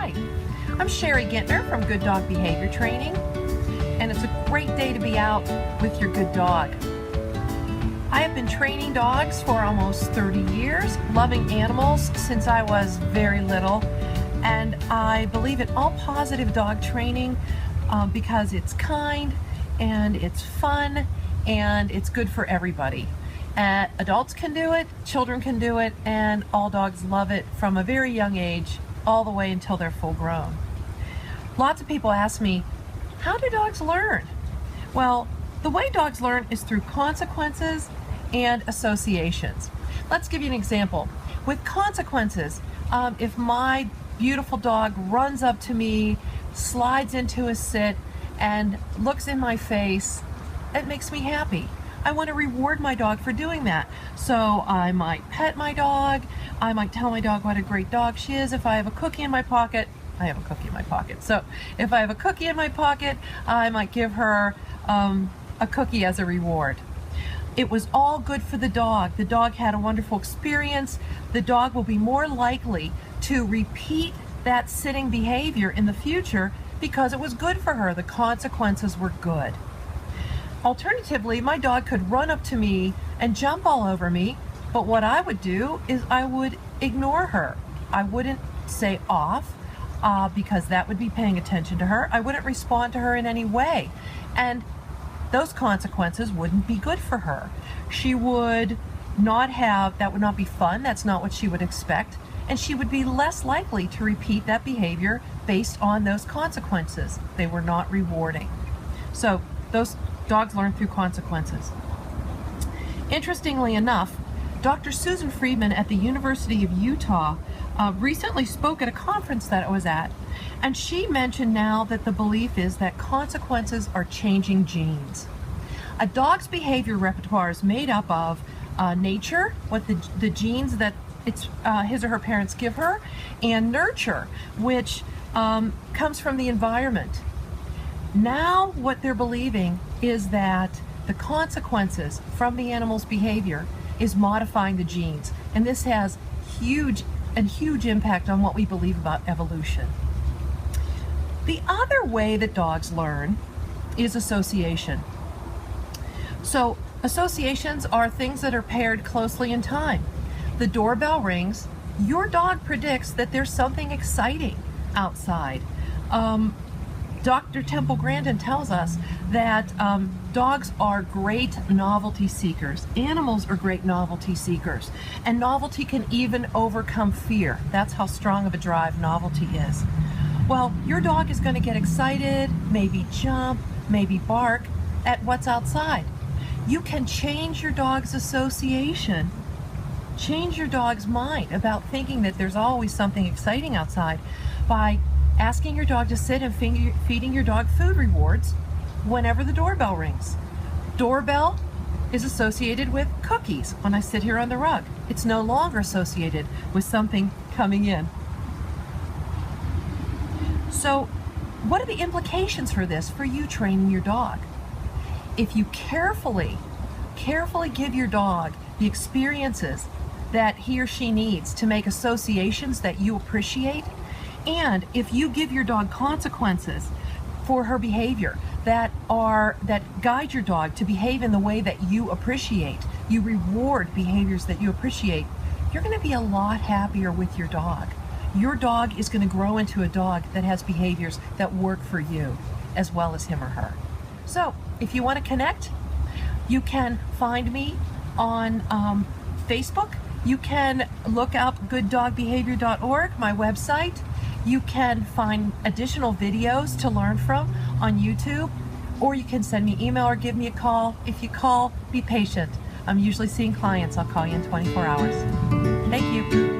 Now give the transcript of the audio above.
Hi, I'm Sherry Gintner from Good Dog Behavior Training, and it's a great day to be out with your good dog. I have been training dogs for almost 30 years, loving animals since I was very little, and I believe in all positive dog training because it's kind and it's fun and it's good for everybody. Adults can do it, children can do it, and all dogs love it from a very young age all the way until they're full grown. Lots of people ask me, how do dogs learn? Well, the way dogs learn is through consequences and associations. Let's give you an example. With consequences, if my beautiful dog runs up to me, slides into a sit, and looks in my face, it makes me happy. I want to reward my dog for doing that. So I might pet my dog. I might tell my dog what a great dog she is. If I have a cookie in my pocket, I have a cookie in my pocket. So if I have a cookie in my pocket, I might give her a cookie as a reward. It was all good for the dog. The dog had a wonderful experience. The dog will be more likely to repeat that sitting behavior in the future because it was good for her. The consequences were good. Alternatively, my dog could run up to me and jump all over me, but what I would do is I would ignore her. I wouldn't say off because that would be paying attention to her. I wouldn't respond to her in any way, and those consequences wouldn't be good for her. She would not have, that would not be fun. That's not what she would expect, and she would be less likely to repeat that behavior based on those consequences. They were not rewarding. So those dogs learn through consequences. Interestingly enough, Dr. Susan Friedman at the University of Utah recently spoke at a conference that I was at, and she mentioned now that the belief is that consequences are changing genes. A dog's behavior repertoire is made up of nature, what the genes that his or her parents give her, and nurture, which comes from the environment. Now what they're believing is that the consequences from the animal's behavior is modifying the genes, and this has huge impact on what we believe about evolution. The other way that dogs learn is association. So associations are things that are paired closely in time. The doorbell rings, your dog predicts that there's something exciting outside. Dr. Temple Grandin tells us that dogs are great novelty seekers. Animals are great novelty seekers. And novelty can even overcome fear. That's how strong of a drive novelty is. Well, your dog is going to get excited, maybe jump, maybe bark at what's outside. You can change your dog's association, change your dog's mind about thinking that there's always something exciting outside by asking your dog to sit and feeding your dog food rewards whenever the doorbell rings. Doorbell is associated with cookies when I sit here on the rug. It's no longer associated with something coming in. So what are the implications for this for you training your dog? If you carefully give your dog the experiences that he or she needs to make associations that you appreciate, and if you give your dog consequences for her behavior that guide your dog to behave in the way that you appreciate, you reward behaviors that you appreciate, you're going to be a lot happier with your dog. Your dog is going to grow into a dog that has behaviors that work for you as well as him or her. So if you want to connect, you can find me on Facebook. You can look up gooddogbehavior.org, my website. You can find additional videos to learn from on YouTube, or you can send me email or give me a call. If you call, be patient. I'm usually seeing clients. I'll call you in 24 hours. Thank you.